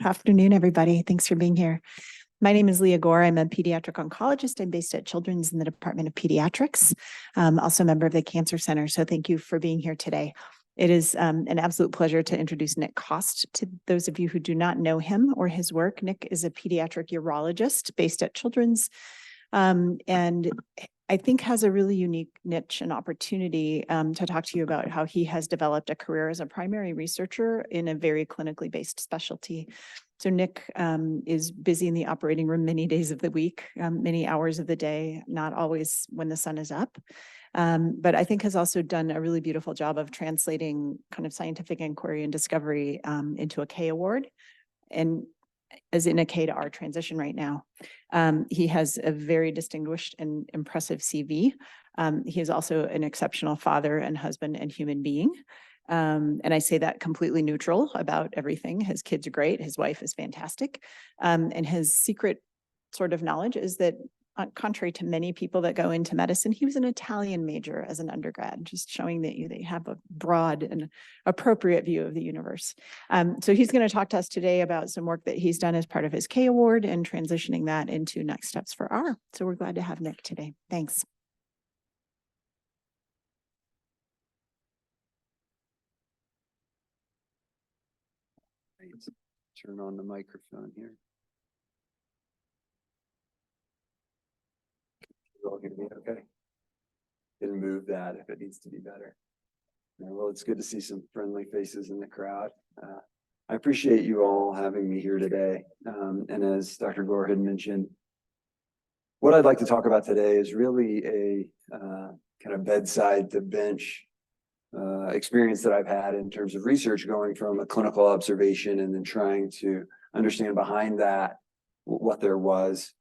Afternoon, everybody. Thanks for being here. My name is Leah Gore. I'm a pediatric oncologist. I'm based at Children's in the Department of Pediatrics, also a member of the Cancer Center. So thank you for being here today. It is an absolute pleasure to introduce Nick Kost to those of you who do not know him or his work. Nick is a pediatric urologist based at Children's, and I think has a really unique niche and opportunity to talk to you about how he has developed a career as a primary researcher in a very clinically based specialty. So Nick is busy in the operating room many days of the week, many hours of the day, not always when the sun is up. But I think has also done a really beautiful job of translating kind of scientific inquiry and discovery into a K award, and as in a K to R transition right now. He has a very distinguished and impressive CV. He is also an exceptional father and husband and human being. And I say that completely neutral about everything. His kids are great. His wife is fantastic. And his secret sort of knowledge is that, contrary to many people that go into medicine, he was an Italian major as an undergrad, just showing that you have a broad and appropriate view of the universe. So he's going to talk to us today about some work that he's done as part of his K Award and transitioning that into next steps for R. So we're glad to have Nick today. Thanks. Turn on the microphone here. You all hear me okay? Can move that if it needs to be better. Well, it's good to see some friendly faces in the crowd. I appreciate you all having me here today. And as Dr. Gore had mentioned, what I'd like to talk about today is really a kind of bedside to bench experience that I've had in terms of research, going from a clinical observation and then trying to understand behind that what there was.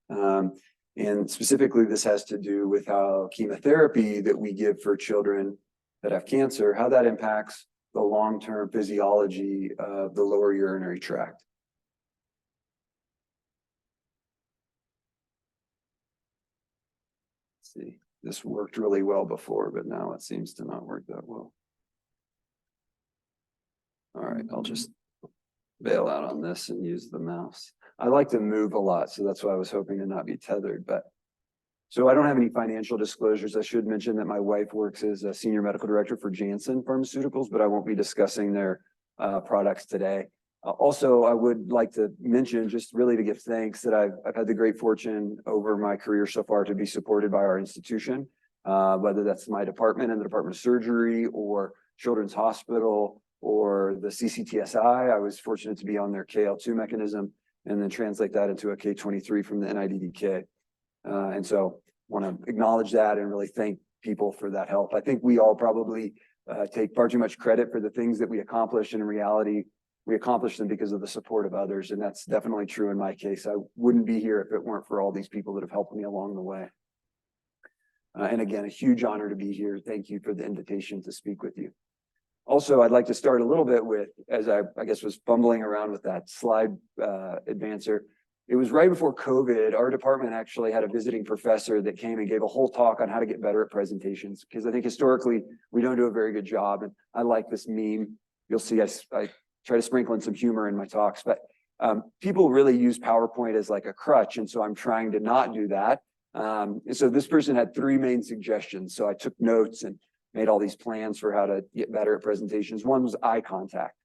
And specifically, this has to do with how chemotherapy that we give for children that have cancer, how that impacts the long-term physiology of the lower urinary tract. Let's see, this worked really well before, but now it seems to not work that well. All right, I'll just bail out on this and use the mouse. I like to move a lot, so that's why I was hoping to not be tethered. But so I don't have any financial disclosures. I should mention that my wife works as a senior medical director for Janssen Pharmaceuticals, but I won't be discussing their products today. Also, I would like to mention, just really to give thanks, that I've had the great fortune over my career so far to be supported by our institution, whether that's my department in the Department of Surgery or Children's Hospital or the CCTSI. I was fortunate to be on their KL2 mechanism and then translate that into a K23 from the NIDDK. And so want to acknowledge that and really thank people for that help. I think we all probably take far too much credit for the things that we accomplish, and in reality, we accomplish them because of the support of others. And that's definitely true in my case. I wouldn't be here if it weren't for all these people that have helped me along the way. And again, a huge honor to be here. Thank you for the invitation to speak with you. Also, I'd like to start a little bit with, as I guess was fumbling around with that slide advancer. It was right before COVID. Our department actually had a visiting professor that came and gave a whole talk on how to get better at presentations, because I think historically we don't do a very good job. And I like this meme. You'll see I try to sprinkle in some humor in my talks, but people really use PowerPoint as like a crutch. And so I'm trying to not do that. And so this person had three main suggestions. So I took notes and made all these plans for how to get better at presentations. One was eye contact.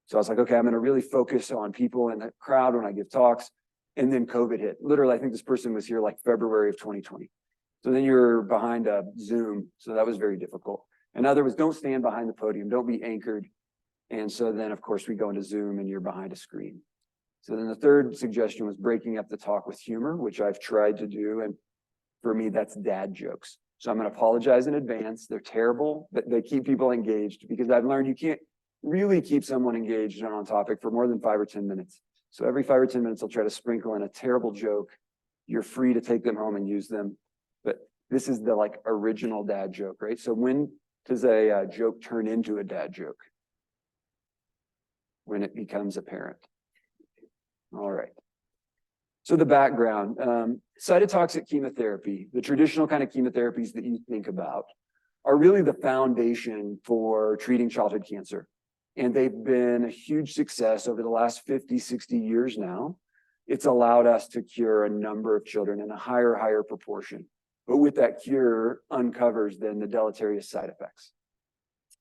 So I was like, okay, I'm going to really focus on people in the crowd when I give talks. And then COVID hit. Literally, I think this person was here like February of 2020. So then you're behind a Zoom. So that was very difficult. Another was don't stand behind the podium. Don't be anchored. And so then, of course, we go into Zoom and you're behind a screen. So then the third suggestion was breaking up the talk with humor, which I've tried to do. And for me, that's dad jokes. So I'm going to apologize in advance. They're terrible, but they keep people engaged, because I've learned you can't really keep someone engaged and on topic for more than 5 or 10 minutes. So every 5 or 10 minutes, I'll try to sprinkle in a terrible joke. You're free to take them home and use them. But this is the like original dad joke, right? So when does a joke turn into a dad joke? When it becomes apparent. All right. So the background, cytotoxic chemotherapy, the traditional kind of chemotherapies that you think about, are really the foundation for treating childhood cancer. And they've been a huge success over the last 50, 60 years now. It's allowed us to cure a number of children in a higher proportion. But with that cure uncovers then the deleterious side effects.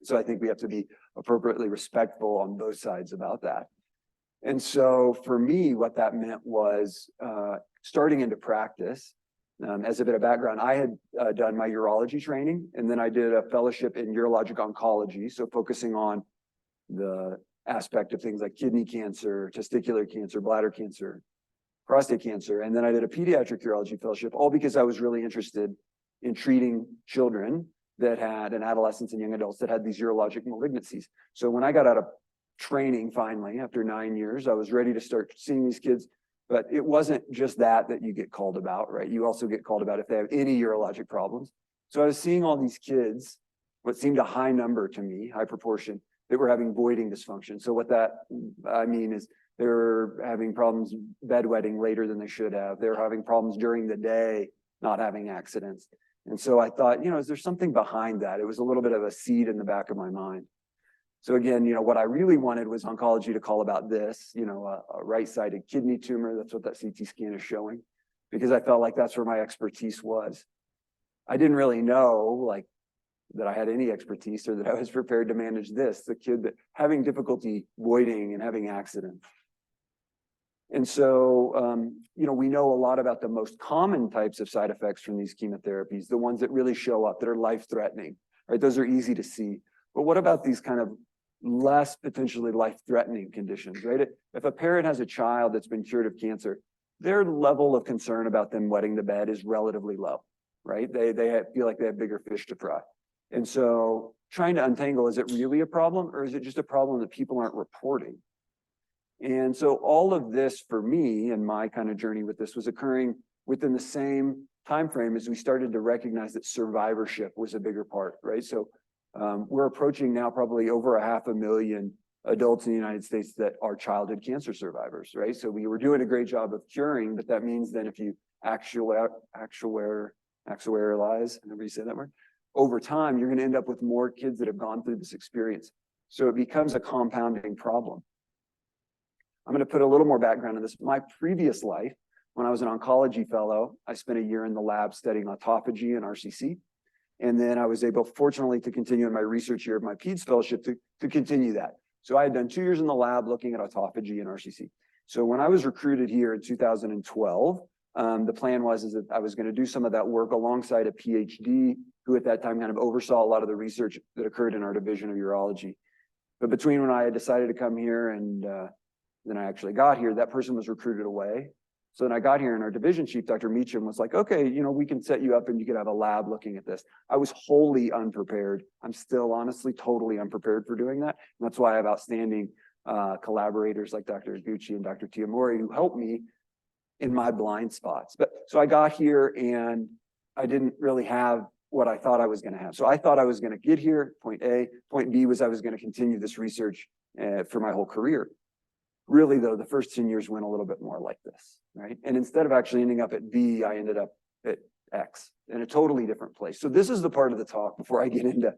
So I think we have to be appropriately respectful on both sides about that. And so for me, what that meant was starting into practice. As a bit of background, I had done my urology training, and then I did a fellowship in urologic oncology, so focusing on the aspect of things like kidney cancer, testicular cancer, bladder cancer, prostate cancer. And then I did a pediatric urology fellowship, all because I was really interested in treating children that had, and adolescents and young adults that had these urologic malignancies. So when I got out of training, finally, after 9 years, I was ready to start seeing these kids. But it wasn't just that you get called about, right? You also get called about if they have any urologic problems. So I was seeing all these kids, what seemed a high number to me, high proportion, that were having voiding dysfunction. So what that I mean is they're having problems bedwetting later than they should have. They're having problems during the day, not having accidents. And so I thought, is there something behind that? It was a little bit of a seed in the back of my mind. So again, what I really wanted was oncology to call about this, a right-sided kidney tumor. That's what that CT scan is showing, because I felt like that's where my expertise was. I didn't really know that I had any expertise or that I was prepared to manage this, the kid that having difficulty voiding and having accidents. And so, we know a lot about the most common types of side effects from these chemotherapies, the ones that really show up, that are life-threatening, right? Those are easy to see. But what about these kind of less potentially life-threatening conditions, right? If a parent has a child that's been cured of cancer, their level of concern about them wetting the bed is relatively low, right? They feel like they have bigger fish to fry. And so trying to untangle, is it really a problem, or is it just a problem that people aren't reporting? And so all of this for me and my kind of journey with this was occurring within the same time frame as we started to recognize that survivorship was a bigger part, right? So we're approaching now probably over 500,000 adults in the United States that are childhood cancer survivors, right? So we were doing a great job of curing, but that means then if you actuarialize, however you say that word, over time, you're going to end up with more kids that have gone through this experience. So it becomes a compounding problem. I'm going to put a little more background on this. My previous life, when I was an oncology fellow, I spent a year in the lab studying autophagy and RCC. And then I was able, fortunately, to continue in my research year of my PEDS fellowship to continue that. So I had done 2 years in the lab looking at autophagy and RCC. So when I was recruited here in 2012, the plan was that I was going to do some of that work alongside a PhD who at that time kind of oversaw a lot of the research that occurred in our division of urology. But between when I had decided to come here and then I actually got here, that person was recruited away. So then I got here and our division chief, Dr. Meacham, was like, okay, we can set you up and you could have a lab looking at this. I was wholly unprepared. I'm still honestly totally unprepared for doing that. And that's why I have outstanding collaborators like Dr. Iguchi and Dr. Tiamori who helped me in my blind spots. But so I got here and I didn't really have what I thought I was going to have. So I thought I was going to get here, point A. Point B was I was going to continue this research for my whole career. Really, though, the first 10 years went a little bit more like this, right? And instead of actually ending up at B, I ended up at X in a totally different place. So this is the part of the talk before I get into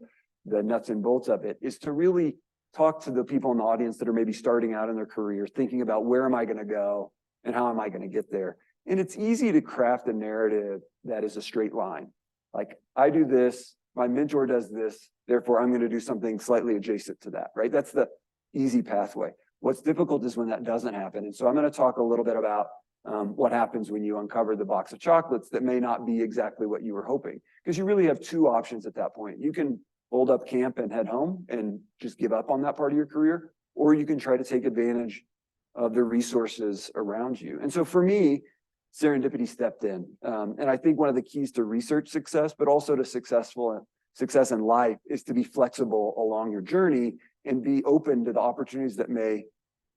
the nuts and bolts of it, is to really talk to the people in the audience that are maybe starting out in their career, thinking about where am I going to go and how am I going to get there? And it's easy to craft a narrative that is a straight line. Like, I do this, my mentor does this, therefore I'm going to do something slightly adjacent to that, right? That's the easy pathway. What's difficult is when that doesn't happen. And so I'm going to talk a little bit about what happens when you uncover the box of chocolates that may not be exactly what you were hoping. Because you really have two options at that point. You can hold up camp and head home and just give up on that part of your career, or you can try to take advantage of the resources around you. And so for me, serendipity stepped in. And I think one of the keys to research success, but also to success in life, is to be flexible along your journey and be open to the opportunities that may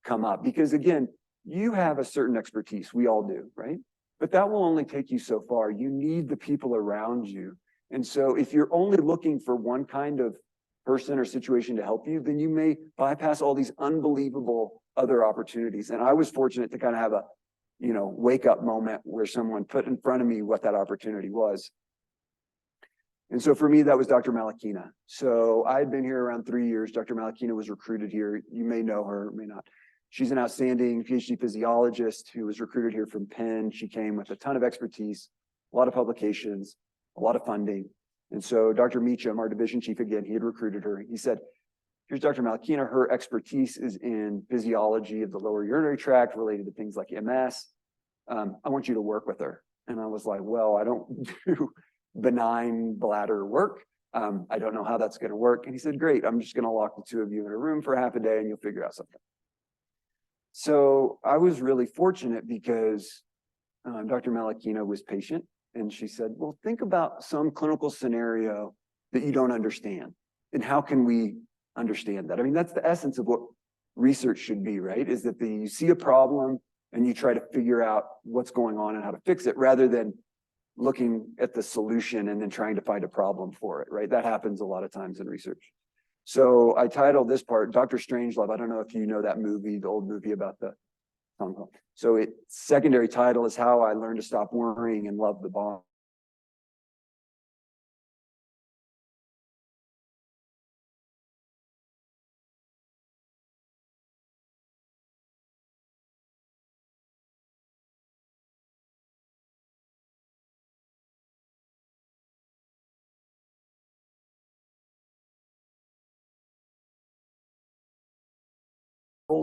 come up. Because again, you have a certain expertise, we all do, right? But that will only take you so far. You need the people around you. And so if you're only looking for one kind of person or situation to help you, then you may bypass all these unbelievable other opportunities. And I was fortunate to kind of have a, wake up moment where someone put in front of me what that opportunity was. And so for me, that was Dr. Malakina. So I had been here around 3 years. Dr. Malakina was recruited here. You may know her, may not. She's an outstanding PhD physiologist who was recruited here from Penn. She came with a ton of expertise, a lot of publications, a lot of funding. And so Dr. Meacham, our division chief, again, he had recruited her. He said, here's Dr. Malakina. Her expertise is in physiology of the lower urinary tract related to things like MS. I want you to work with her. And I was like, well, I don't do benign bladder work. I don't know how that's going to work. And he said, great, I'm just going to lock the two of you in a room for half a day and you'll figure out something. So I was really fortunate because Dr. Malakina was patient and she said, well, think about some clinical scenario that you don't understand. And how can we understand that? I mean, that's the essence of what research should be, right? Is that you see a problem and you try to figure out what's going on and how to fix it rather than looking at the solution and then trying to find a problem for it, right? That happens a lot of times in research. So I titled this part, Dr. Strangelove. I don't know if you know that movie, the old movie about the Tom Cole. So its secondary title is How I Learned to Stop Worrying and Love the Bomb.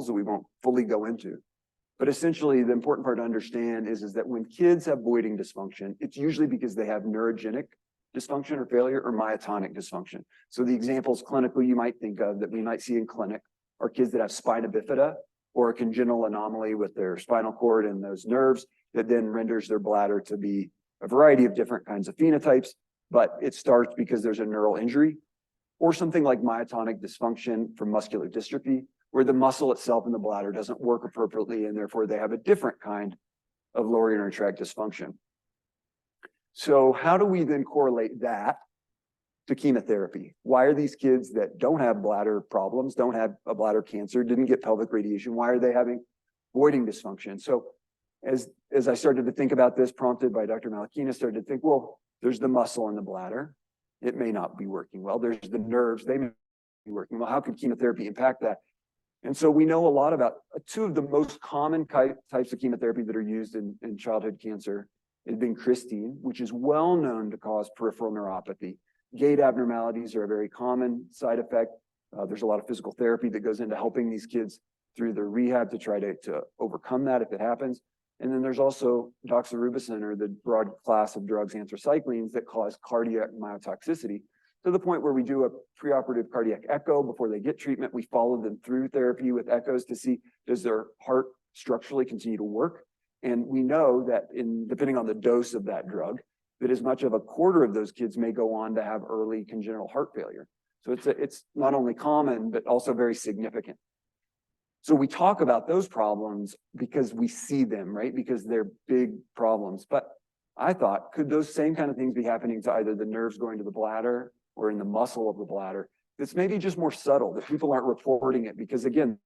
That we won't fully go into. But essentially, the important part to understand is that when kids have voiding dysfunction, it's usually because they have neurogenic dysfunction or failure or myotonic dysfunction. So the examples clinically you might think of that we might see in clinic are kids that have spina bifida or a congenital anomaly with their spinal cord and those nerves that then renders their bladder to be a variety of different kinds of phenotypes, but it starts because there's a neural injury, or something like myotonic dysfunction from muscular dystrophy, where the muscle itself in the bladder doesn't work appropriately, and therefore they have a different kind of lower urinary tract dysfunction. So how do we then correlate that to chemotherapy? Why are these kids that don't have bladder problems, don't have a bladder cancer, didn't get pelvic radiation, why are they having voiding dysfunction? So as I started to think about this, prompted by Dr. Malakina, started to think, well, there's the muscle in the bladder. It may not be working well. There's the nerves, they may be working well. How could chemotherapy impact that? And so we know a lot about two of the most common types of chemotherapy that are used in childhood cancer. Has been Christine, which is well known to cause peripheral neuropathy. Gait abnormalities are a very common side effect. There's a lot of physical therapy that goes into helping these kids through their rehab to try to overcome that if it happens. And then there's also doxorubicin, or the broad class of drugs, anthracyclines, that cause cardiac myotoxicity, to the point where we do a preoperative cardiac echo before they get treatment. We follow them through therapy with echoes to see, does their heart structurally continue to work? And we know that depending on the dose of that drug, that as much of a quarter of those kids may go on to have early congenital heart failure. So it's not only common, but also very significant. So we talk about those problems because we see them, right? Because they're big problems. But I thought, could those same kind of things be happening to either the nerves going to the bladder or in the muscle of the bladder? It's maybe just more subtle, that people aren't reporting it because, again,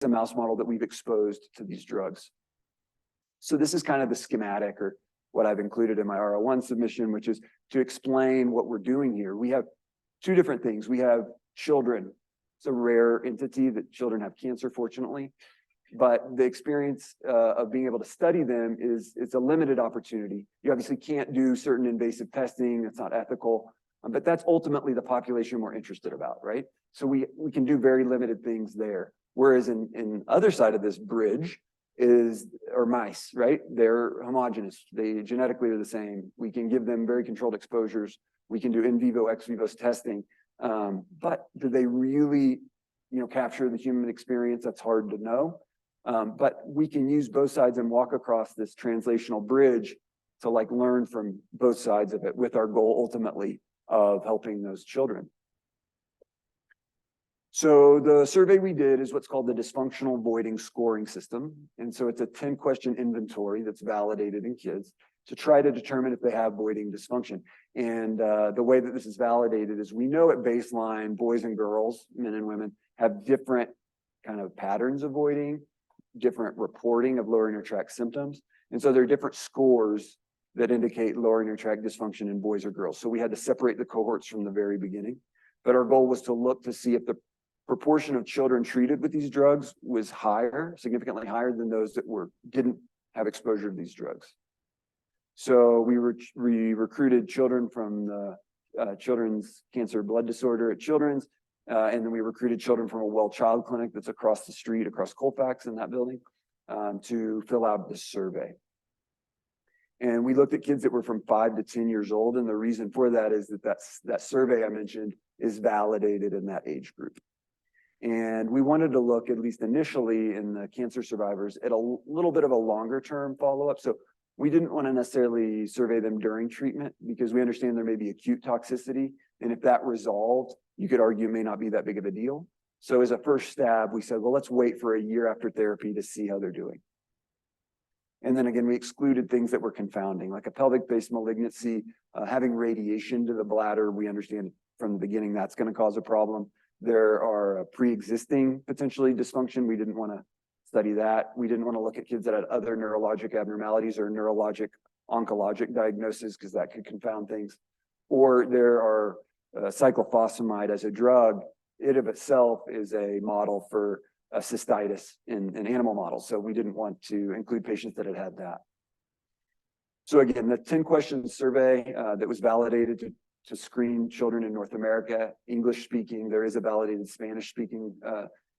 a mouse model that we've exposed to these drugs. So this is kind of the schematic, or what I've included in my R01 submission, which is to explain what we're doing here. We have two different things. We have children. It's a rare entity that children have cancer, fortunately, but the experience of being able to study them it's a limited opportunity. You obviously can't do certain invasive testing. It's not ethical, but that's ultimately the population we're interested about, right? So we can do very limited things there. Whereas in other side of this bridge are mice, right? They're homogeneous. They genetically are the same. We can give them very controlled exposures. We can do in vivo, ex vivo testing. But do they really, capture the human experience? That's hard to know. But we can use both sides and walk across this translational bridge to like learn from both sides of it with our goal ultimately of helping those children. So the survey we did is what's called the dysfunctional voiding scoring system. And so it's a 10-question inventory that's validated in kids to try to determine if they have voiding dysfunction. And the way that this is validated is we know at baseline, boys and girls, men and women, have different kind of patterns of voiding, different reporting of lower urinary tract symptoms. And so there are different scores that indicate lower urinary tract dysfunction in boys or girls. So we had to separate the cohorts from the very beginning. But our goal was to look to see if the proportion of children treated with these drugs was higher, significantly higher than those that didn't have exposure to these drugs. So we recruited children from the Children's Cancer Blood Disorder at Children's, and then we recruited children from a Well Child Clinic that's across the street, across Colfax in that building, to fill out this survey. And we looked at kids that were from 5 to 10 years old, and the reason for that is that survey I mentioned is validated in that age group. And we wanted to look, at least initially in the cancer survivors, at a little bit of a longer term follow-up. So we didn't want to necessarily survey them during treatment because we understand there may be acute toxicity. And if that resolved, you could argue it may not be that big of a deal. So as a first stab, we said, well, let's wait for a year after therapy to see how they're doing. And then again, we excluded things that were confounding, like a pelvic-based malignancy, having radiation to the bladder. We understand from the beginning that's going to cause a problem. There are pre-existing potentially dysfunction. We didn't want to study that. We didn't want to look at kids that had other neurologic abnormalities or neurologic oncologic diagnoses because that could confound things. Or there are cyclophosphamide as a drug. It of itself is a model for a cystitis in animal models. So we didn't want to include patients that had that. So again, the 10-question survey that was validated to screen children in North America, English speaking. There is a validated Spanish speaking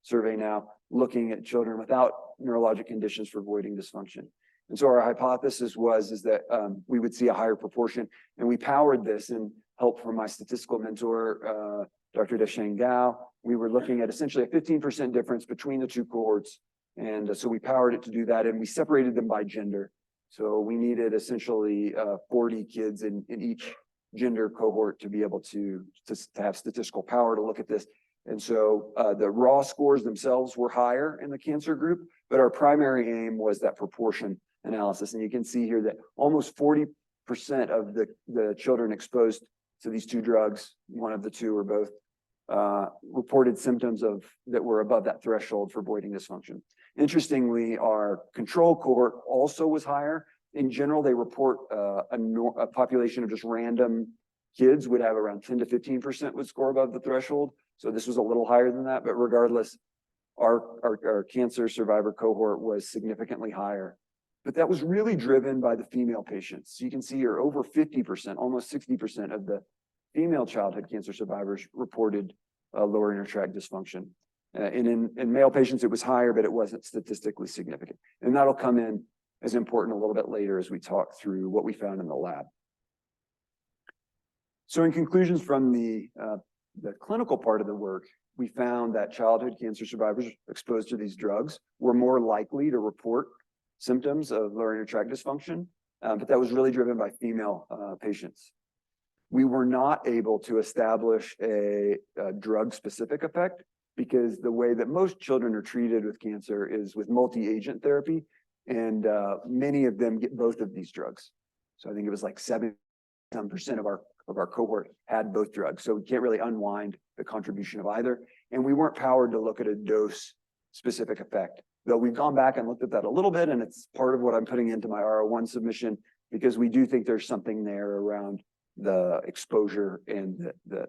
survey now looking at children without neurologic conditions for voiding dysfunction. And so our hypothesis is that we would see a higher proportion, and we powered this and help from my statistical mentor, Dr. Desheng Gao. We were looking at essentially a 15% difference between the two cohorts. And so we powered it to do that, and we separated them by gender. So we needed essentially 40 kids in each gender cohort to be able to have statistical power to look at this. And so the raw scores themselves were higher in the cancer group, but our primary aim was that proportion analysis. And you can see here that almost 40% of the children exposed to these two drugs, one of the two or both, reported symptoms that were above that threshold for voiding dysfunction. Interestingly, our control cohort also was higher. In general, they report a population of just random kids would have around 10 to 15% would score above the threshold. So this was a little higher than that, but regardless, our cancer survivor cohort was significantly higher. But that was really driven by the female patients. So you can see here over 50%, almost 60% of the female childhood cancer survivors reported lower urinary tract dysfunction. And in male patients, it was higher, but it wasn't statistically significant. And that'll come in as important a little bit later as we talk through what we found in the lab. So in conclusions from the clinical part of the work, we found that childhood cancer survivors exposed to these drugs were more likely to report symptoms of lower urinary tract dysfunction, but that was really driven by female patients. We were not able to establish a drug-specific effect because the way that most children are treated with cancer is with multi-agent therapy, and many of them get both of these drugs. So I think it was like 70% of our cohort had both drugs. So we can't really unwind the contribution of either. And we weren't powered to look at a dose-specific effect, though we've gone back and looked at that a little bit, and it's part of what I'm putting into my R01 submission because we do think there's something there around the exposure and the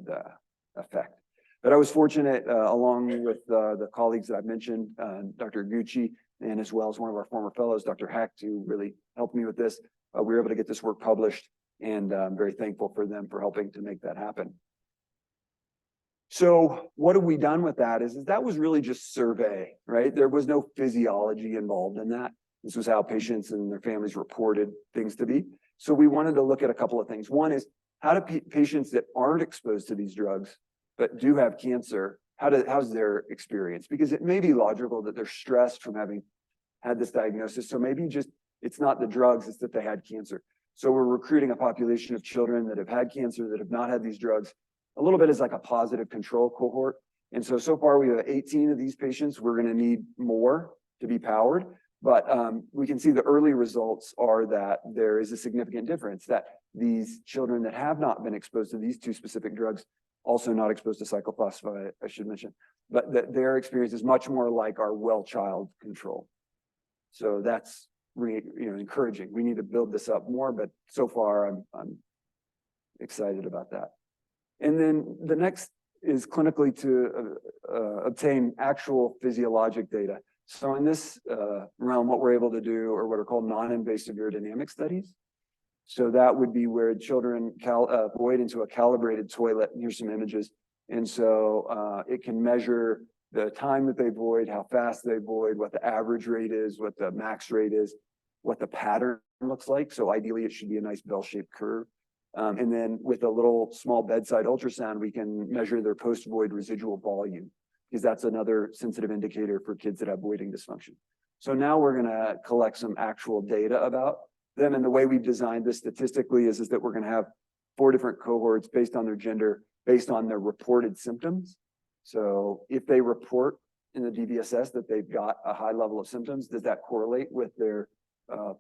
effect. But I was fortunate, along with the colleagues that I've mentioned, Dr. Gucci, and as well as one of our former fellows, Dr. Hecht, who really helped me with this. We were able to get this work published, and I'm very thankful for them for helping to make that happen. So what have we done with that is that was really just survey, right? There was no physiology involved in that. This was how patients and their families reported things to be. So we wanted to look at a couple of things. One is, how do patients that aren't exposed to these drugs but do have cancer, how's their experience? Because it may be logical that they're stressed from having had this diagnosis. So maybe just it's not the drugs, it's that they had cancer. So we're recruiting a population of children that have had cancer, that have not had these drugs, a little bit as like a positive control cohort. And so far we have 18 of these patients. We're going to need more to be powered, but we can see the early results are that there is a significant difference, that these children that have not been exposed to these two specific drugs, also not exposed to cyclophosphamide, I should mention, but that their experience is much more like our well child control. So that's encouraging. We need to build this up more, but so far I'm excited about that. And then the next is clinically to obtain actual physiologic data. So in this realm, what we're able to do are what are called non-invasive urodynamic studies. So that would be where children void into a calibrated toilet. And here's some images. And so it can measure the time that they void, how fast they void, what the average rate is, what the max rate is, what the pattern looks like. So ideally, it should be a nice bell-shaped curve. And then with a little small bedside ultrasound, we can measure their post-void residual volume, because that's another sensitive indicator for kids that have voiding dysfunction. So now we're going to collect some actual data about them. And the way we've designed this statistically is that we're going to have 4 different cohorts based on their gender, based on their reported symptoms. So if they report in the DVSS that they've got a high level of symptoms, does that correlate with their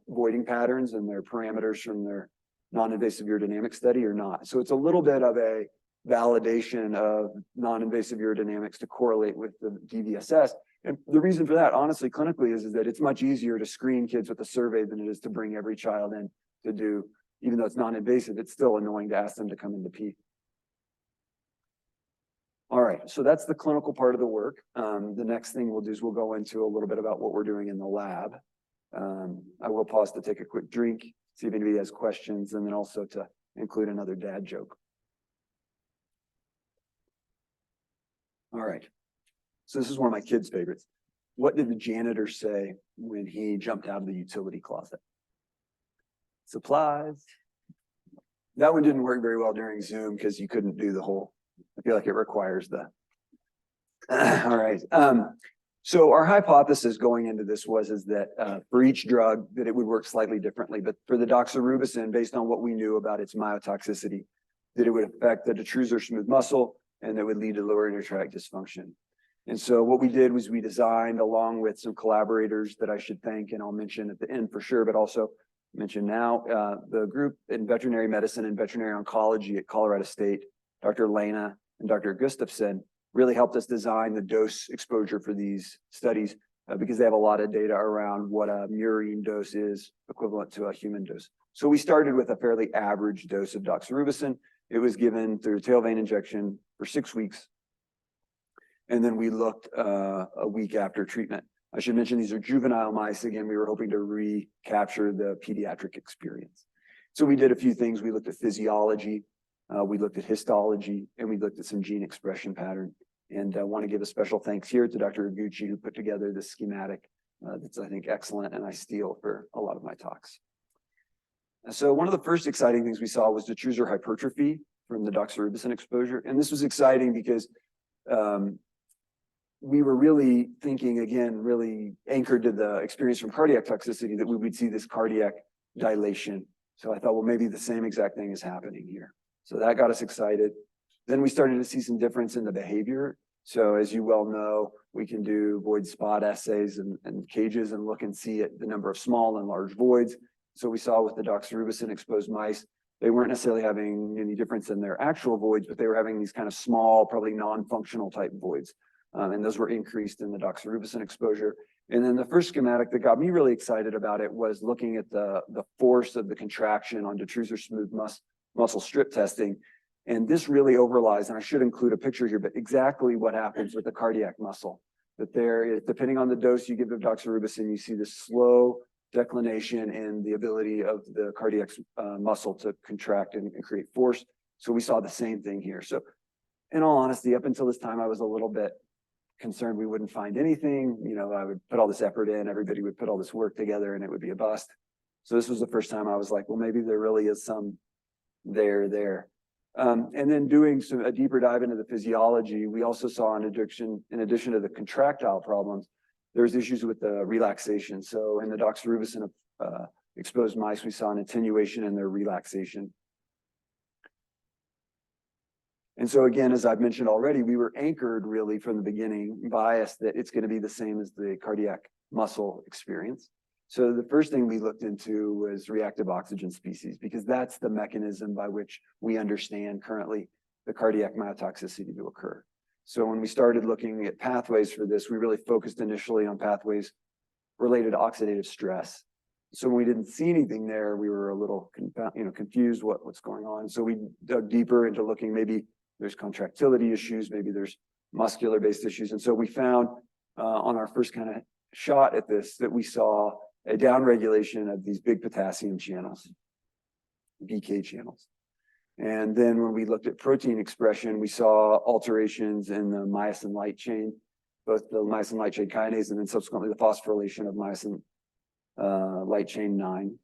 voiding patterns and their parameters from their non-invasive urodynamic study or not? So it's a little bit of a validation of non-invasive urodynamics to correlate with the DVSS. And the reason for that, honestly, clinically, is that it's much easier to screen kids with a survey than it is to bring every child in to do, even though it's non-invasive, it's still annoying to ask them to come in to pee. All right, so that's the clinical part of the work. The next thing we'll do is we'll go into a little bit about what we're doing in the lab. I will pause to take a quick drink, see if anybody has questions, and then also to include another dad joke. All right, so this is one of my kids' favorites. What did the janitor say when he jumped out of the utility closet? Supplies. That one didn't work very well during Zoom because you couldn't do the whole, I feel like it requires the, all right. So our hypothesis going into this was that for each drug that it would work slightly differently, but for the doxorubicin, based on what we knew about its myotoxicity, that it would affect the detrusor smooth muscle and that would lead to lower urinary tract dysfunction. And so what we did was we designed, along with some collaborators that I should thank, and I'll mention at the end for sure, but also mention now, the group in veterinary medicine and veterinary oncology at Colorado State, Dr. Lena and Dr. Gustafson, really helped us design the dose exposure for these studies because they have a lot of data around what a murine dose is equivalent to a human dose. So we started with a fairly average dose of doxorubicin. It was given through a tail vein injection for 6 weeks. And then we looked a week after treatment. I should mention these are juvenile mice. Again, we were hoping to recapture the pediatric experience. So we did a few things. We looked at physiology, we looked at histology, and we looked at some gene expression pattern. And I want to give a special thanks here to Dr. Iguchi, who put together this schematic that's, I think, excellent, and I steal for a lot of my talks. So one of the first exciting things we saw was detrusor hypertrophy from the doxorubicin exposure. And this was exciting because we were really thinking, again, really anchored to the experience from cardiac toxicity, that we would see this cardiac dilation. So I thought, well, maybe the same exact thing is happening here. So that got us excited. Then we started to see some difference in the behavior. So as you well know, we can do void spot assays and cages and look and see the number of small and large voids. So we saw with the doxorubicin exposed mice, they weren't necessarily having any difference in their actual voids, but they were having these kind of small, probably non-functional type voids. And those were increased in the doxorubicin exposure. And then the first schematic that got me really excited about it was looking at the force of the contraction on detrusor smooth muscle strip testing. And this really overlies, and I should include a picture here, but exactly what happens with the cardiac muscle. That there is, depending on the dose you give of doxorubicin, you see this slow declination in the ability of the cardiac muscle to contract and create force. So we saw the same thing here. So in all honesty, up until this time, I was a little bit concerned we wouldn't find anything. You know, I would put all this effort in, everybody would put all this work together, and it would be a bust. So this was the first time I was like, well, maybe there really is some there. And then doing a deeper dive into the physiology, we also saw in addition to the contractile problems, there's issues with the relaxation. So in the doxorubicin exposed mice, we saw an attenuation in their relaxation. And so again, as I've mentioned already, we were anchored really from the beginning, biased that it's going to be the same as the cardiac muscle experience. So the first thing we looked into was reactive oxygen species, because that's the mechanism by which we understand currently the cardiac myotoxicity to occur. So when we started looking at pathways for this, we really focused initially on pathways related to oxidative stress. So when we didn't see anything there, we were a little confused what's going on. So we dug deeper into looking, maybe there's contractility issues, maybe there's muscular-based issues. And so we found on our first kind of shot at this that we saw a downregulation of these big potassium channels, BK channels. And then when we looked at protein expression, we saw alterations in the myosin light chain, both the myosin light chain kinase and then subsequently the phosphorylation of myosin light chain 9.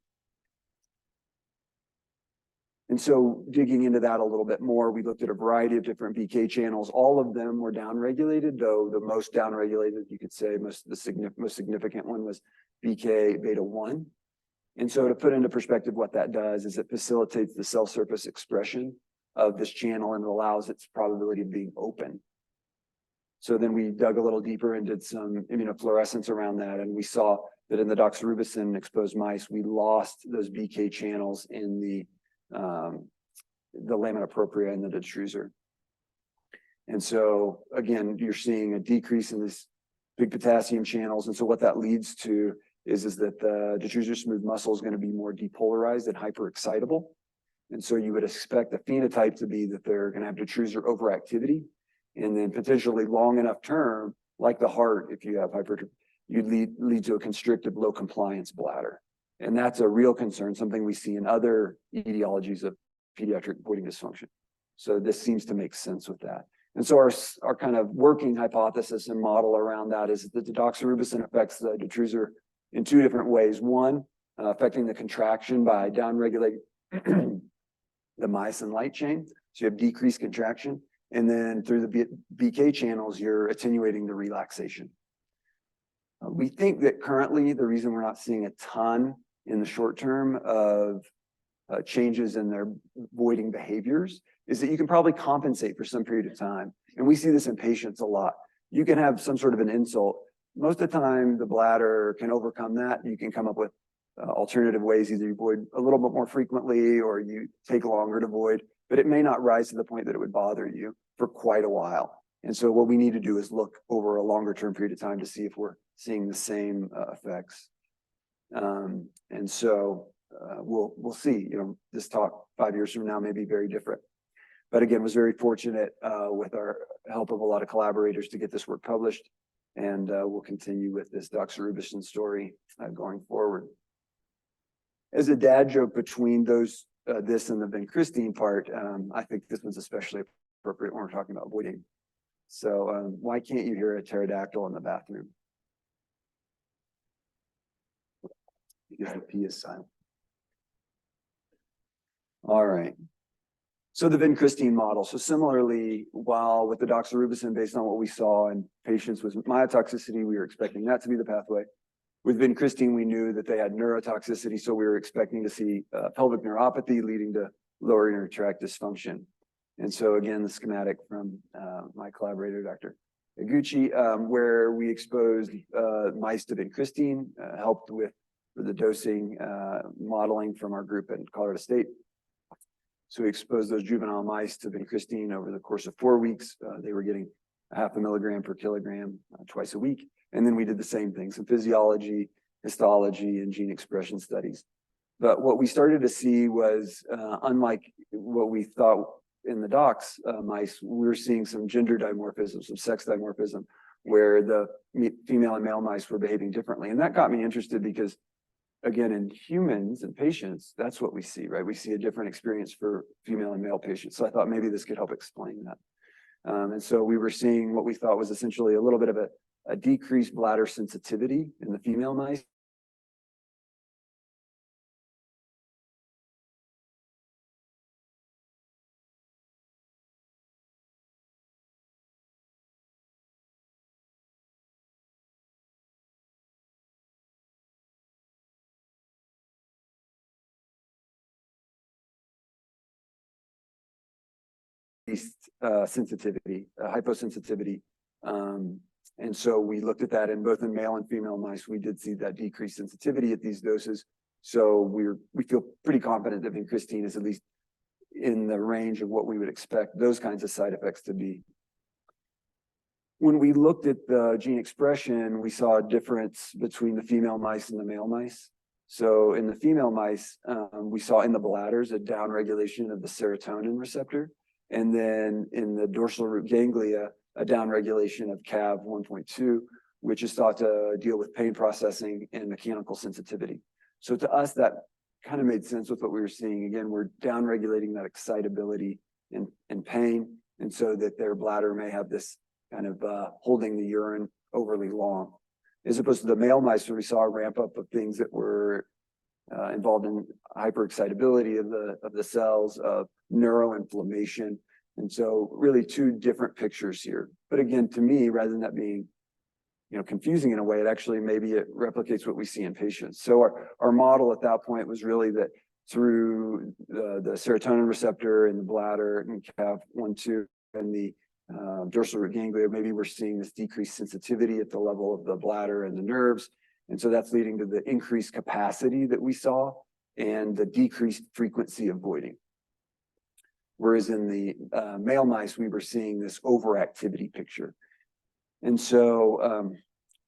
And so digging into that a little bit more, we looked at a variety of different BK channels. All of them were downregulated, though the most downregulated, you could say, most significant one was BK beta 1. And so to put into perspective what that does is it facilitates the cell surface expression of this channel and it allows its probability of being open. So then we dug a little deeper and did some immunofluorescence around that, and we saw that in the doxorubicin exposed mice, we lost those BK channels in the lamina propria and the detrusor. And so again, you're seeing a decrease in this big potassium channels. And so what that leads to is that the detrusor smooth muscle is going to be more depolarized and hyperexcitable. And so you would expect the phenotype to be that they're going to have detrusor overactivity, and then potentially long enough term, like the heart, if you have hypertrophy, you'd lead to a constricted low compliance bladder. And that's a real concern, something we see in other etiologies of pediatric voiding dysfunction. So this seems to make sense with that. And so our kind of working hypothesis and model around that is that the doxorubicin affects the detrusor in two different ways. One, affecting the contraction by downregulating the myosin light chain. So you have decreased contraction. And then through the BK channels, you're attenuating the relaxation. We think that currently the reason we're not seeing a ton in the short term of changes in their voiding behaviors is that you can probably compensate for some period of time. And we see this in patients a lot. You can have some sort of an insult. Most of the time, the bladder can overcome that. You can come up with alternative ways. Either you void a little bit more frequently or you take longer to void, but it may not rise to the point that it would bother you for quite a while. And so what we need to do is look over a longer term period of time to see if we're seeing the same effects. And so we'll see, this talk 5 years from now may be very different. But again, was very fortunate with our help of a lot of collaborators to get this work published. And we'll continue with this doxorubicin story going forward. As a dad joke between those, this and the vincristine part, I think this one's especially appropriate when we're talking about voiding. So why can't you hear a pterodactyl in the bathroom? Because the P is silent. All right. So the vincristine model. So similarly, while with the doxorubicin, based on what we saw in patients with myotoxicity, we were expecting that to be the pathway. With vincristine, we knew that they had neurotoxicity, so we were expecting to see pelvic neuropathy leading to lower urinary tract dysfunction. And so again, the schematic from my collaborator, Dr. Iguchi, where we exposed mice to vincristine, helped with the dosing modeling from our group at Colorado State. So we exposed those juvenile mice to vincristine over the course of 4 weeks. They were getting 0.5 milligram per kilogram twice a week. And then we did the same thing, some physiology, histology, and gene expression studies. But what we started to see was, unlike what we thought in the dox mice, we're seeing some gender dimorphism, some sex dimorphism, where the female and male mice were behaving differently. And that got me interested because, again, in humans and patients, that's what we see, right? We see a different experience for female and male patients. So I thought maybe this could help explain that. And so we were seeing what we thought was essentially a little bit of a decreased bladder sensitivity in the female mice. sensitivity, hyposensitivity. And so we looked at that in both in male and female mice. We did see that decreased sensitivity at these doses. So we feel pretty confident that vincristine is at least in the range of what we would expect those kinds of side effects to be. When we looked at the gene expression, we saw a difference between the female mice and the male mice. So in the female mice, we saw in the bladders a downregulation of the serotonin receptor. And then in the dorsal root ganglia, a downregulation of CAV 1.2, which is thought to deal with pain processing and mechanical sensitivity. So to us, that kind of made sense with what we were seeing. Again, we're downregulating that excitability and pain, and so that their bladder may have this kind of holding the urine overly long, as opposed to the male mice where we saw a ramp up of things that were involved in hyperexcitability of the cells, of neuroinflammation. And so really two different pictures here. But again, to me, rather than that being confusing in a way, it actually maybe it replicates what we see in patients. So our model at that point was really that through the serotonin receptor in the bladder and CAV1-2 and the dorsal root ganglia, maybe we're seeing this decreased sensitivity at the level of the bladder and the nerves. And so that's leading to the increased capacity that we saw and the decreased frequency of voiding. Whereas in the male mice, we were seeing this overactivity picture. And so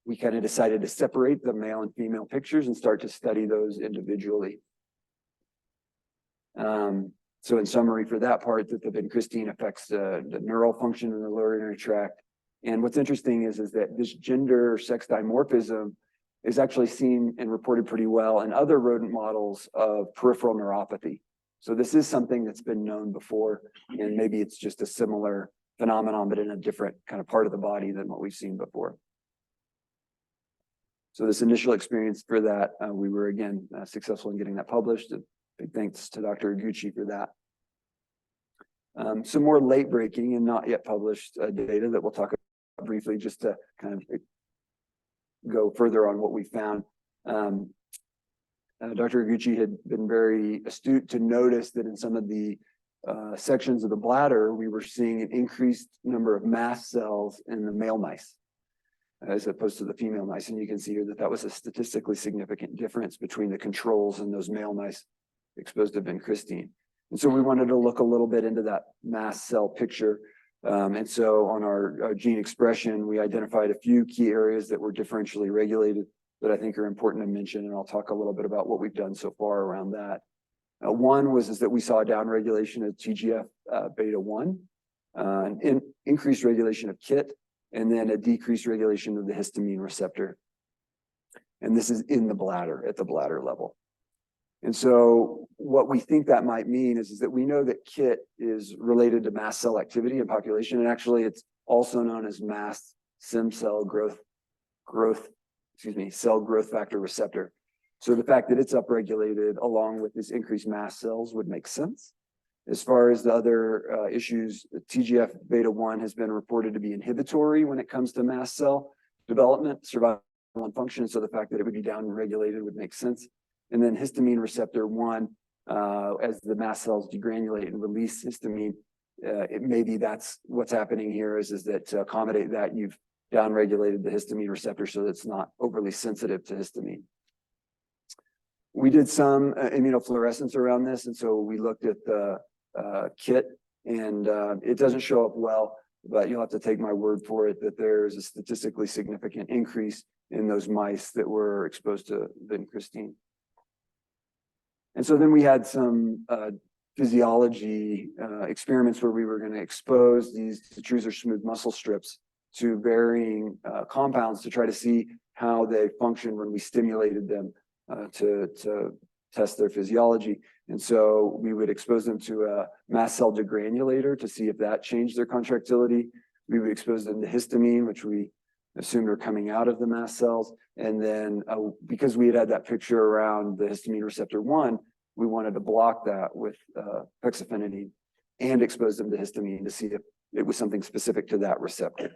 we kind of decided to separate the male and female pictures and start to study those individually. So in summary for that part, that the vincristine affects the neural function in the lower urinary tract. And what's interesting is that this gender sex dimorphism is actually seen and reported pretty well in other rodent models of peripheral neuropathy. So this is something that's been known before, and maybe it's just a similar phenomenon, but in a different kind of part of the body than what we've seen before. So this initial experience for that, we were again successful in getting that published. And big thanks to Dr. Iguchi for that. Some more late breaking and not yet published data that we'll talk about briefly, just to kind of go further on what we found. Dr. Iguchi had been very astute to notice that in some of the sections of the bladder, we were seeing an increased number of mast cells in the male mice as opposed to the female mice. And you can see here that that was a statistically significant difference between the controls and those male mice exposed to vincristine. And so we wanted to look a little bit into that mast cell picture. And so on our gene expression, we identified a few key areas that were differentially regulated that I think are important to mention. And I'll talk a little bit about what we've done so far around that. One was that we saw a downregulation of TGF beta 1, an increased regulation of KIT, and then a decreased regulation of the histamine receptor. And this is in the bladder, at the bladder level. And so what we think that might mean is that we know that KIT is related to mast cell activity in population, and actually it's also known as mast stem cell cell growth factor receptor. So the fact that it's upregulated along with this increased mast cells would make sense. As far as the other issues, TGF beta 1 has been reported to be inhibitory when it comes to mast cell development, survival, and function. So the fact that it would be downregulated would make sense. And then histamine receptor 1, as the mast cells degranulate and release histamine, maybe that's what's happening here is that to accommodate that, you've downregulated the histamine receptor so that it's not overly sensitive to histamine. We did some immunofluorescence around this, and so we looked at the KIT, and it doesn't show up well, but you'll have to take my word for it that there's a statistically significant increase in those mice that were exposed to vincristine. And so then we had some physiology experiments where we were going to expose these Truser smooth muscle strips to varying compounds to try to see how they function when we stimulated them to test their physiology. And so we would expose them to a mast cell degranulator to see if that changed their contractility. We would expose them to histamine, which we assumed are coming out of the mast cells. And then because we had that picture around the histamine receptor 1, we wanted to block that with hexafenidine and expose them to histamine to see if it was something specific to that receptor.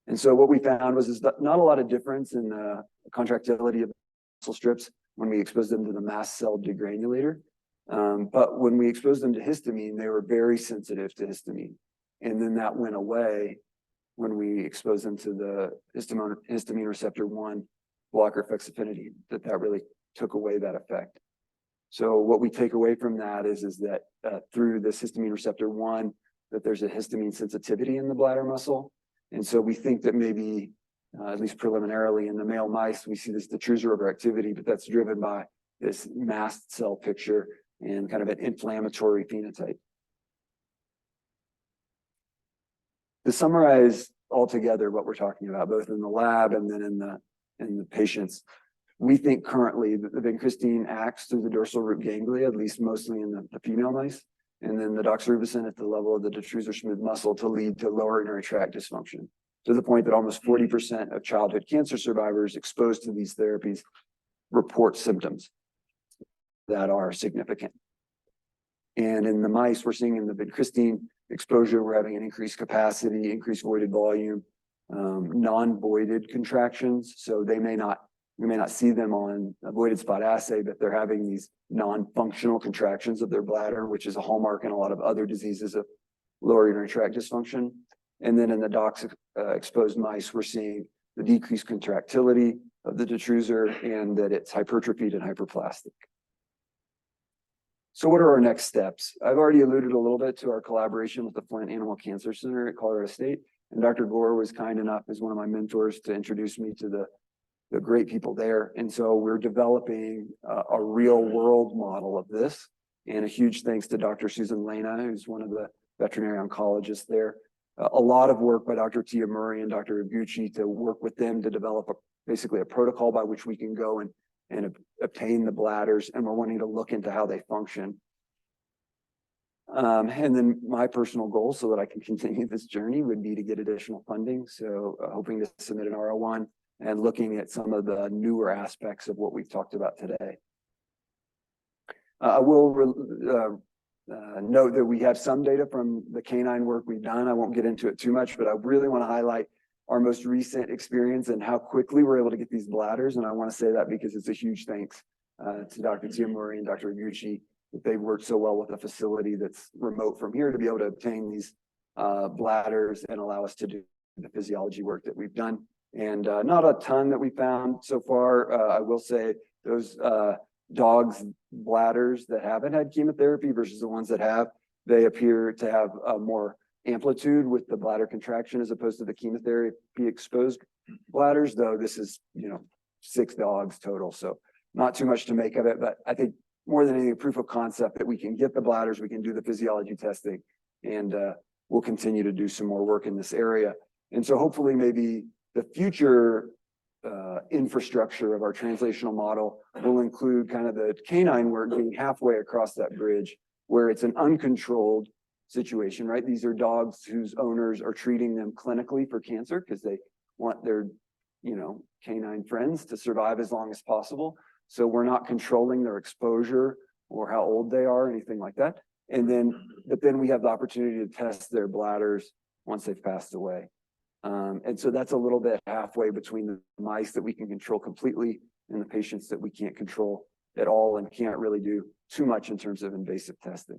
And so what we found was not a lot of difference in the contractility of muscle strips when we exposed them to the mast cell degranulator. But when we exposed them to histamine, they were very sensitive to histamine. And then that went away when we exposed them to the histamine receptor 1 blocker effects affinity, that really took away that effect. So what we take away from that is that through this histamine receptor 1, that there's a histamine sensitivity in the bladder muscle. And so we think that maybe, at least preliminarily in the male mice, we see this detrusor overactivity, but that's driven by this mast cell picture and kind of an inflammatory phenotype. To summarize altogether what we're talking about, both in the lab and then in the patients, we think currently that the vincristine acts through the dorsal root ganglia, at least mostly in the female mice, and then the doxorubicin at the level of the detrusor smooth muscle to lead to lower urinary tract dysfunction, to the point that almost 40% of childhood cancer survivors exposed to these therapies report symptoms that are significant. And in the mice, we're seeing in the vincristine exposure, we're having an increased capacity, increased voided volume, non-voided contractions. So we may not see them on a voided spot assay, but they're having these non-functional contractions of their bladder, which is a hallmark in a lot of other diseases of lower urinary tract dysfunction. And then in the dox exposed mice, we're seeing the decreased contractility of the detrusor and that it's hypertrophied and hyperplastic. So what are our next steps? I've already alluded a little bit to our collaboration with the Flint Animal Cancer Center at Colorado State. And Dr. Gore was kind enough as one of my mentors to introduce me to the great people there. And so we're developing a real world model of this. And a huge thanks to Dr. Susan Lena, who's one of the veterinary oncologists there. A lot of work by Dr. Tia Murray and Dr. Iguchi to work with them to develop basically a protocol by which we can go and obtain the bladders, and we're wanting to look into how they function. And then my personal goal, so that I can continue this journey, would be to get additional funding. So hoping to submit an R01 and looking at some of the newer aspects of what we've talked about today. I will note that we have some data from the canine work we've done. I won't get into it too much, but I really want to highlight our most recent experience and how quickly we're able to get these bladders. And I want to say that because it's a huge thanks to Dr. Tia Murray and Dr. Iguchi, that they've worked so well with a facility that's remote from here to be able to obtain these bladders and allow us to do the physiology work that we've done. And not a ton that we found so far. I will say those dogs' bladders that haven't had chemotherapy versus the ones that have, they appear to have more amplitude with the bladder contraction as opposed to the chemotherapy exposed bladders, though this is, 6 dogs total. So not too much to make of it, but I think more than anything, proof of concept that we can get the bladders, we can do the physiology testing, and we'll continue to do some more work in this area. And so hopefully maybe the future infrastructure of our translational model will include kind of the canine work being halfway across that bridge, where it's an uncontrolled situation, right? These are dogs whose owners are treating them clinically for cancer because they want their, canine friends to survive as long as possible. So we're not controlling their exposure or how old they are, anything like that. But then we have the opportunity to test their bladders once they've passed away. And so that's a little bit halfway between the mice that we can control completely and the patients that we can't control at all and can't really do too much in terms of invasive testing.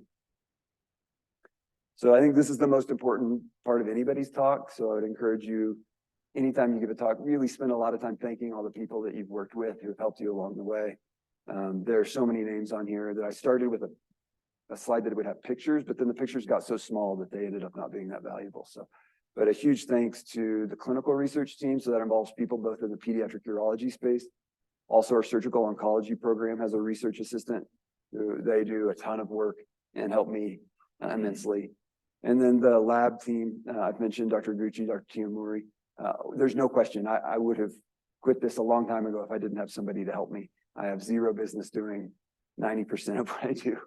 So I think this is the most important part of anybody's talk. So I would encourage you, anytime you give a talk, really spend a lot of time thanking all the people that you've worked with who have helped you along the way. There are so many names on here that I started with a slide that would have pictures, but then the pictures got so small that they ended up not being that valuable. So, but a huge thanks to the clinical research team. So that involves people both in the pediatric urology space. Also, our surgical oncology program has a research assistant. They do a ton of work and help me immensely. And then the lab team, I've mentioned Dr. Gucci, Dr. Tia Murray. There's no question, I would have quit this a long time ago if I didn't have somebody to help me. I have zero business doing 90% of what I do.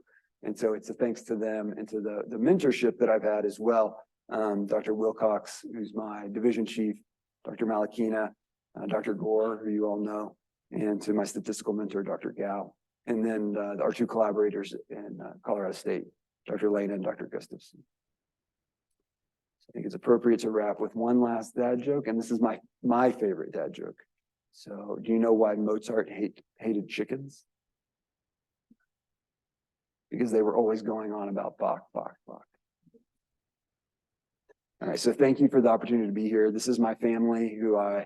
And so it's a thanks to them and to the mentorship that I've had as well. Dr. Wilcox, who's my division chief, Dr. Malakina, Dr. Gore, who you all know, and to my statistical mentor, Dr. Gao. And then our 2 collaborators in Colorado State, Dr. Lena and Dr. Gustafson. I think it's appropriate to wrap with one last dad joke, and this is my favorite dad joke. So, do you know why Mozart hated chickens? because they were always going on about Bach, Bach, Bach. All right, so thank you for the opportunity to be here. This is my family, who I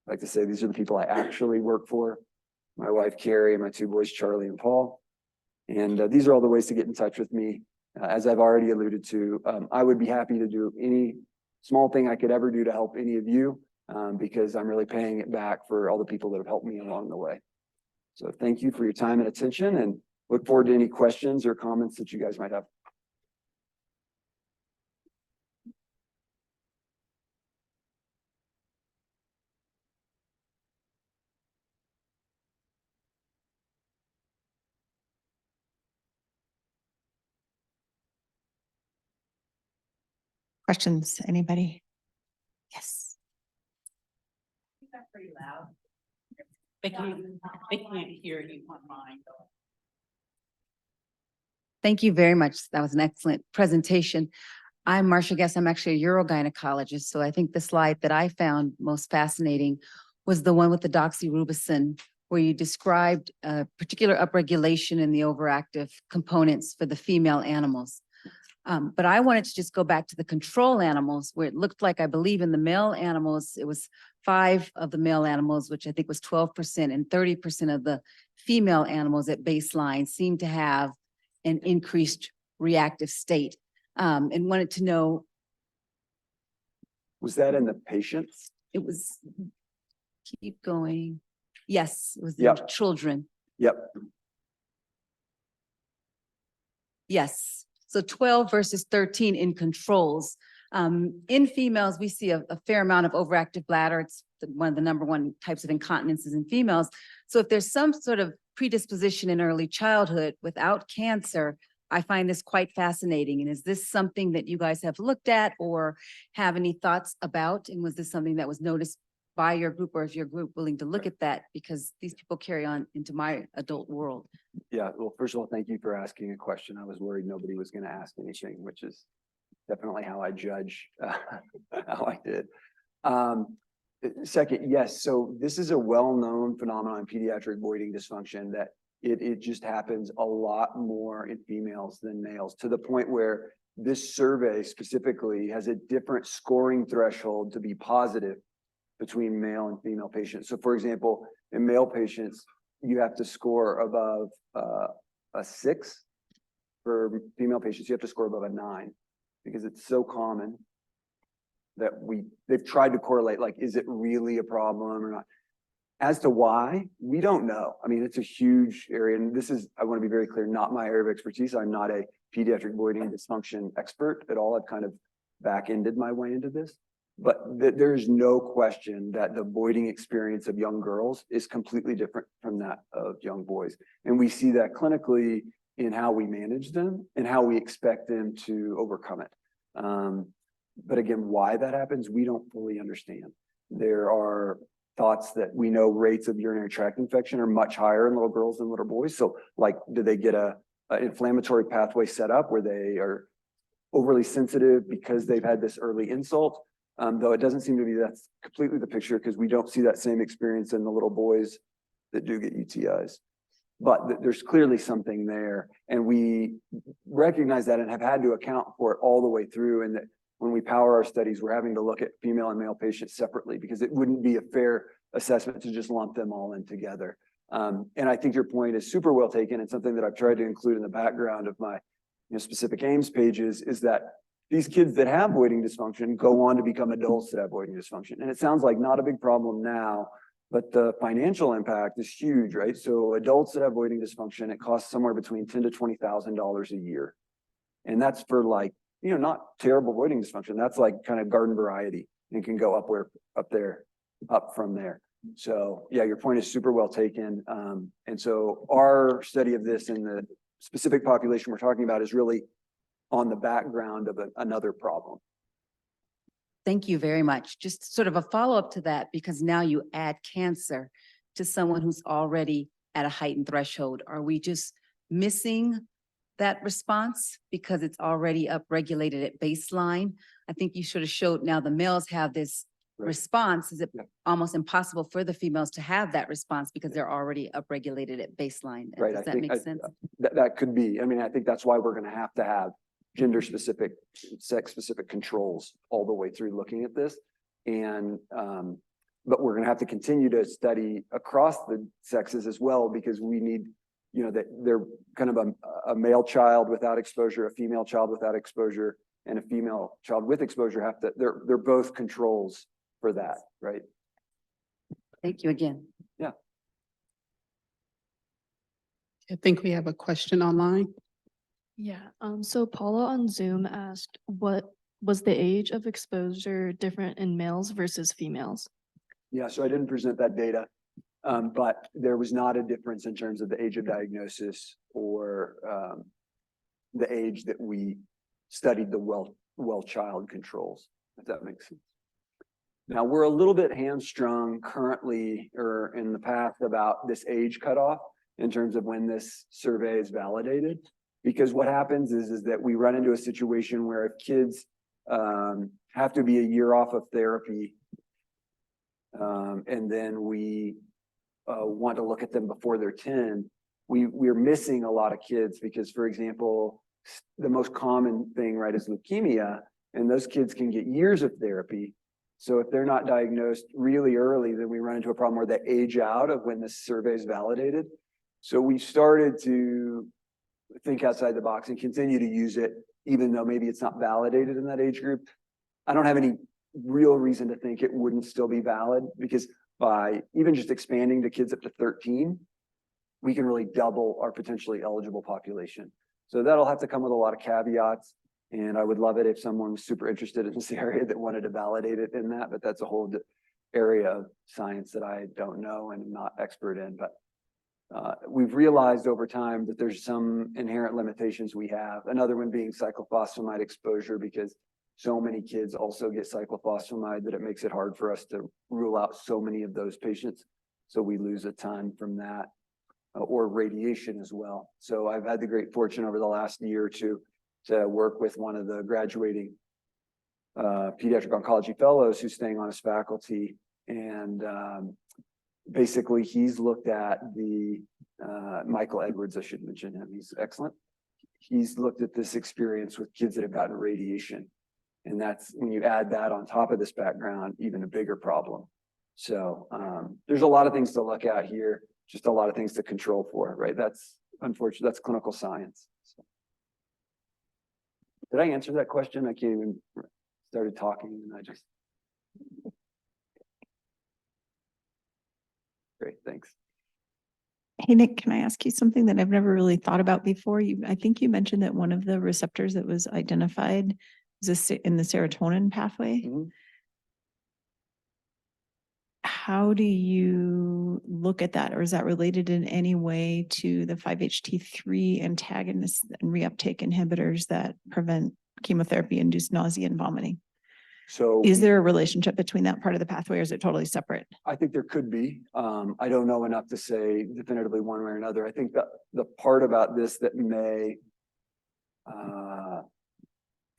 like to say, these are the people I actually work for. My wife, Carrie, and my two boys, Charlie and Paul. And these are all the ways to get in touch with me. As I've already alluded to, I would be happy to do any small thing I could ever do to help any of you, because I'm really paying it back for all the people that have helped me along the way. So thank you for your time and attention, and look forward to any questions or comments that you guys might have. Questions, anybody? Yes. That's pretty loud. They can't hear you on mine. Thank you very much. That was an excellent presentation. I'm Marcia Guess. I'm actually a urogynecologist. So I think the slide that I found most fascinating was the one with the doxorubicin, where you described a particular upregulation in the overactive components for the female animals. But I wanted to just go back to the control animals, where it looked like, I believe in the male animals, it was 5 of the male animals, which I think was 12%, and 30% of the female animals at baseline seemed to have an increased reactive state. And wanted to know. Was that in the patients? It was, keep going. Yes, it was the Yep. children. Yep. Yes. So 12 versus 13 in controls. In females, we see a fair amount of overactive bladder. It's one of the #1 types of incontinences in females. So if there's some sort of predisposition in early childhood without cancer, I find this quite fascinating. And is this something that you guys have looked at or have any thoughts about? And was this something that was noticed by your group, or is your group willing to look at that? Because these people carry on into my adult world. Yeah, well, first of all, thank you for asking a question. I was worried nobody was going to ask anything, which is definitely how I judge how I did. Second, yes, so this is a well-known phenomenon in pediatric voiding dysfunction, that it just happens a lot more in females than males, to the point where this survey specifically has a different scoring threshold to be positive between male and female patients. So for example, in male patients, you have to score above a 6. For female patients, you have to score above a 9, because it's so common that they've tried to correlate, like, is it really a problem or not? As to why, we don't know. I mean, it's a huge area, and this is, I want to be very clear, not my area of expertise. I'm not a pediatric voiding dysfunction expert at all. I've kind of back-ended my way into this. But there is no question that the voiding experience of young girls is completely different from that of young boys. And we see that clinically in how we manage them and how we expect them to overcome it. But again, why that happens, we don't fully understand. There are thoughts that we know rates of urinary tract infection are much higher in little girls than little boys. So like, do they get an inflammatory pathway set up where they are overly sensitive because they've had this early insult? Though it doesn't seem to be that's completely the picture, because we don't see that same experience in the little boys that do get UTIs. But there's clearly something there, and we recognize that and have had to account for it all the way through. And that when we power our studies, we're having to look at female and male patients separately, because it wouldn't be a fair assessment to just lump them all in together. And I think your point is super well taken, and something that I've tried to include in the background of my specific aims pages is that these kids that have voiding dysfunction go on to become adults that have voiding dysfunction. And it sounds like not a big problem now, but the financial impact is huge, right? So adults that have voiding dysfunction, it costs somewhere between $10,000 to $20,000 a year. And that's for, like, not terrible voiding dysfunction. That's like kind of garden variety, and can go up from there. So yeah, your point is super well taken. And so our study of this in the specific population we're talking about is really on the background of another problem. Thank you very much. Just sort of a follow-up to that, because now you add cancer to someone who's already at a heightened threshold. Are we just missing that response because it's already upregulated at baseline? I think you sort of showed now the males have this response, is it Yeah. almost impossible for the females to have that response because they're already upregulated at baseline? Right, Does I that think make sense? that could be, I mean, I think that's why we're gonna have to have gender specific, sex specific controls all the way through looking at this. And, but we're gonna have to continue to study across the sexes as well, because we need, you know, that they're kind of a male child without exposure, a female child without exposure, and a female child with exposure have to, they're both controls for that, right? Thank you again. I think we have a question online. Yeah, so Paula on Zoom asked, what was the age of exposure different in males versus females? Yeah, so I didn't present that data, but there was not a difference in terms of the age of diagnosis or the age that we studied the well child controls, if that makes sense. Now, we're a little bit hamstrung currently or in the past about this age cutoff in terms of when this survey is validated. Because what happens is that we run into a situation where if kids have to be a year off of therapy, and then we want to look at them before they're 10, we're missing a lot of kids because, for example, the most common thing, right, is leukemia, and those kids can get years of therapy. So if they're not diagnosed really early, then we run into a problem where they age out of when this survey is validated. So we started to think outside the box and continue to use it, even though maybe it's not validated in that age group. I don't have any real reason to think it wouldn't still be valid, because by even just expanding to kids up to 13, we can really double our potentially eligible population. So that'll have to come with a lot of caveats. And I would love it if someone was super interested in this area that wanted to validate it in that, but that's a whole area of science that I don't know and am not expert in. But we've realized over time that there's some inherent limitations we have. Another one being cyclophosphamide exposure, because so many kids also get cyclophosphamide that it makes it hard for us to rule out so many of those patients. So we lose a ton from that, or radiation as well. So I've had the great fortune over the last year or two to work with one of the graduating Pediatric Oncology Fellows who's staying on his faculty. And basically he's looked at the, Michael Edwards, I should mention him, he's excellent. He's looked at this experience with kids that have gotten radiation. And that's, when you add that on top of this background, even a bigger problem. So there's a lot of things to look at here, just a lot of things to control for, right? That's unfortunate, that's clinical science. So. Did I answer that question? I can't even started talking and I just. Great, thanks. Hey, Nick, can I ask you something that I've never really thought about before? I think you mentioned that one of the receptors that was identified was in the serotonin pathway. Mm-hmm. How do you look at that? Or is that related in any way to the 5-HT3 antagonists and reuptake inhibitors that prevent chemotherapy-induced nausea and vomiting? So Is there a relationship between that part of the pathway, or is it totally separate? I think there could be. I don't know enough to say definitively one way or another. I think that the part about this that may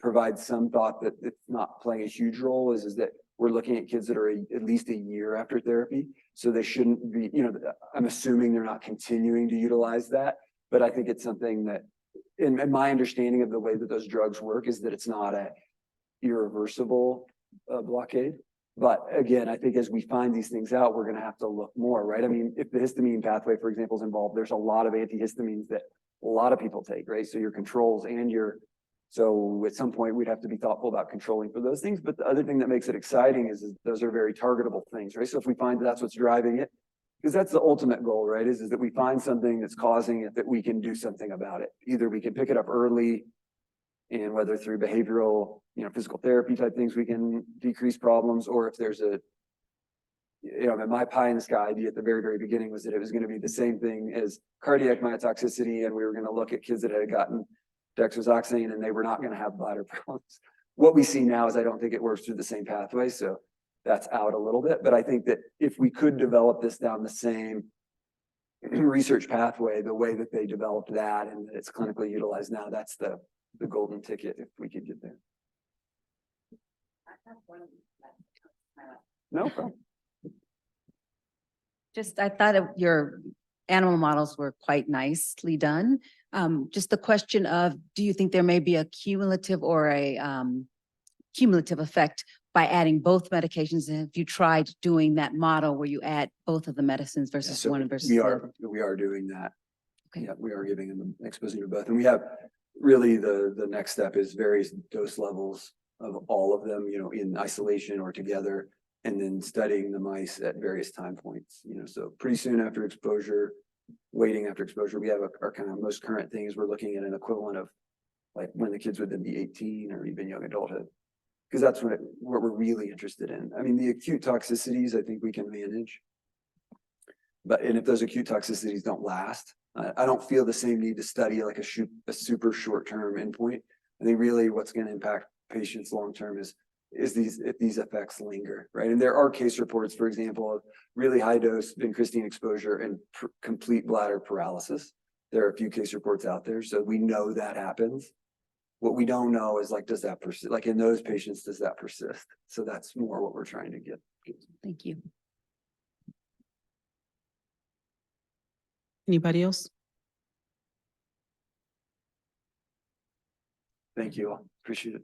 provide some thought that it's not playing a huge role is that we're looking at kids that are at least a year after therapy. So they shouldn't be, you know, I'm assuming they're not continuing to utilize that. But I think it's something that, in my understanding of the way that those drugs work, is that it's not a irreversible blockade. But again, I think as we find these things out, we're going to have to look more, right? I mean, if the histamine pathway, for example, is involved, there's a lot of antihistamines that a lot of people take, right? So your controls and your, so at some point we'd have to be thoughtful about controlling for those things. But the other thing that makes it exciting is those are very targetable things, right? So if we find that that's what's driving it, because that's the ultimate goal, right? Is that we find something that's causing it, that we can do something about it. Either we can pick it up early, and whether through behavioral, you know, physical therapy type things, we can decrease problems, or if there's a, you know, my pie in the sky idea at the very, very beginning was that it was going to be the same thing as cardiac myotoxicity, and we were going to look at kids that had gotten dexazoxane and they were not going to have bladder problems. What we see now is I don't think it works through the same pathway, so that's out a little bit. But I think that if we could develop this down the same research pathway, the way that they developed that and that it's clinically utilized now, that's the golden ticket if we could get there. No problem. Just, I thought your animal models were quite nicely done. Just the question of, do you think there may be a cumulative or a cumulative effect by adding both medications? And have you tried doing that model where you add both of the medicines Yeah, versus so one versus we the are doing that. Okay. Yeah, we are giving them exposing to both. And we have really the next step is various dose levels of all of them, in isolation or together, and then studying the mice at various time points, so pretty soon after exposure, waiting after exposure, we have our kind of most current things. We're looking at an equivalent of like when the kids would then be 18 or even young adulthood. Because that's what we're really interested in. I mean, the acute toxicities, I think we can manage. And if those acute toxicities don't last, I don't feel the same need to study like a super short-term endpoint. I think really what's going to impact patients long-term is if these effects linger, right? And there are case reports, for example, of really high dose vincristine exposure and complete bladder paralysis. There are a few case reports out there, so we know that happens. What we don't know is like, does that persist? Like in those patients, does that persist? So that's more what we're trying to get. Thank you. Anybody else? Thank you all. Appreciate it.